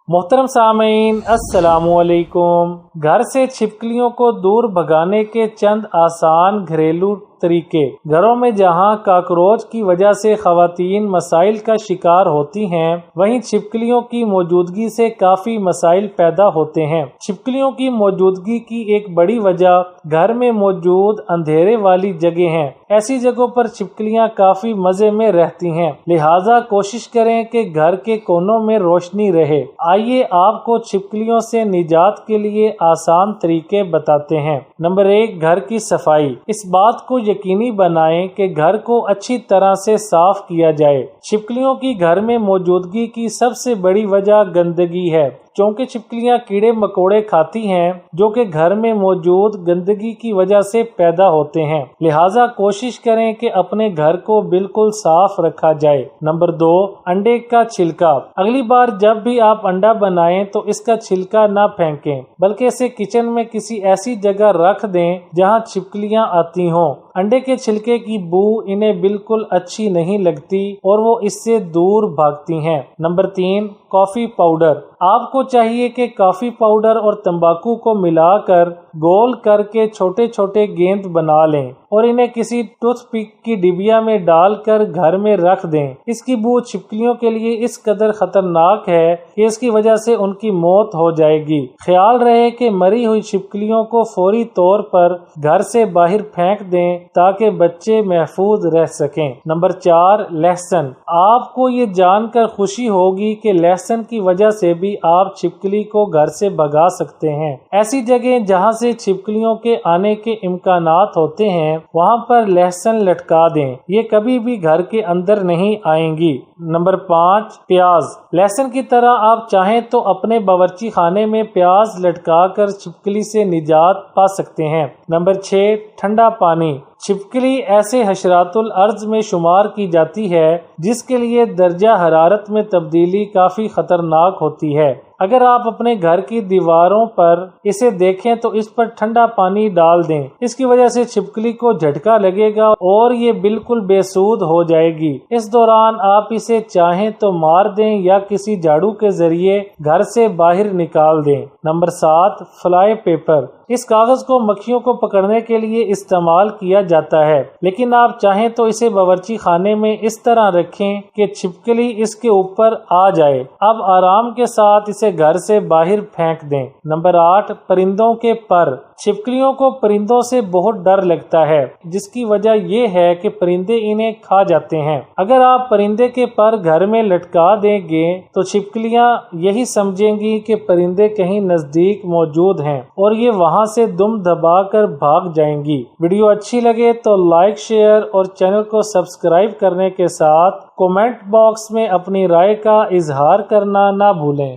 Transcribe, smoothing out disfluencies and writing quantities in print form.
मोहतरम सामीन अस्सलामु अलैकुम। घर से छिपकलियों को दूर भगाने के चंद आसान घरेलू तरीके। घरों में जहां काकरोच की वजह से खवातीन मसाइल का शिकार होती हैं, वहीं छिपकलियों की मौजूदगी से काफी मसाइल पैदा होते हैं। छिपकलियों की मौजूदगी की एक बड़ी वजह घर में मौजूद अंधेरे वाली जगह है। ऐसी जगहों पर छिपकलियां काफी मजे में रहती हैं, लिहाजा कोशिश करें कि घर के कोनों में रोशनी रहे। आइए आपको छिपकलियों से निजात के लिए आसान तरीके बताते हैं। नंबर 1, घर की सफाई। इस बात को यकीनी बनाएं कि घर को अच्छी तरह से साफ किया जाए। छिपकलियों की घर में मौजूदगी की सबसे बड़ी वजह गंदगी है, क्योंकि छिपकलियां कीड़े मकोड़े खाती हैं जो कि घर में मौजूद गंदगी की वजह से पैदा होते हैं। लिहाजा कोशिश करें कि अपने घर को बिल्कुल साफ रखा जाए। नंबर 2, अंडे का छिलका। अगली बार जब भी आप अंडा बनाएं तो इसका छिलका ना फेंकें, बल्कि इसे किचन में किसी ऐसी जगह रख दें जहां छिपकलियां आती हों। अंडे के छिलके की बू इन्हें बिल्कुल अच्छी नहीं लगती और वो इससे दूर भागती हैं। Number 3, coffee powder. आपको चाहिए कि कॉफी पाउडर और तंबाकू को मिलाकर गोल करके छोटे छोटे गेंद बना लें और इन्हें किसी टूथपिक की डिबिया में डालकर घर में रख दें। इसकी बू छिपकलियों के लिए इस कदर खतरनाक है कि इसकी वजह से उनकी मौत हो जाएगी। ख्याल रहे कि मरी हुई छिपकलियों को फौरी तौर पर घर से बाहर फेंक दें ताकि बच्चे महफूज रह सकें। नंबर 4, लहसुन। आपको ये जानकर खुशी होगी कि लहसुन की वजह से भी आप छिपकली को घर से भगा सकते हैं। ऐसी जगह जहां से छिपकलियों के आने के इम्कानात होते हैं, वहां पर लहसुन लटका दें। ये कभी भी घर के अंदर नहीं आएंगी। नंबर 5, प्याज। लहसुन की तरह आप चाहें तो अपने बावर्ची खाने में प्याज लटका कर छिपकली से निजात पा सकते हैं। नंबर 6, ठंडा पानी। छिपकली ऐसे हशरातुल अर्ज में शुमार की जाती है जिसके लिए दर्जा हरारत में तब्दीली काफी खतरनाक होती है। अगर आप अपने घर की दीवारों पर इसे देखें तो इस पर ठंडा पानी डाल दें। इसकी वजह से छिपकली को झटका लगेगा और ये बिल्कुल बेसूद हो जाएगी। इस दौरान आप इसे चाहें तो मार दें या किसी झाड़ू के जरिए घर से बाहर निकाल दें। Number 7, fly paper. इस कागज को मक्खियों को पकड़ने के लिए इस्तेमाल किया जाता है, लेकिन आप चाहें तो इसे बावर्ची खाने में इस तरह रखें कि छिपकली इसके ऊपर आ जाए। अब आराम के साथ इसे घर से बाहर फेंक दें। नंबर 8, परिंदों के पर। छिपकलियों को परिंदों से बहुत डर लगता है, जिसकी वजह यह है कि परिंदे इन्हें खा जाते हैं। अगर आप परिंदे के पर घर में लटका देंगे तो छिपकलियां यही समझेंगी कि परिंदे कहीं नजदीक मौजूद हैं और ये वहां से दुम दबाकर भाग जाएंगी। वीडियो अच्छी लगे तो लाइक, शेयर और चैनल को सब्सक्राइब करने के साथ कमेंट बॉक्स में अपनी राय का इजहार करना ना भूलें।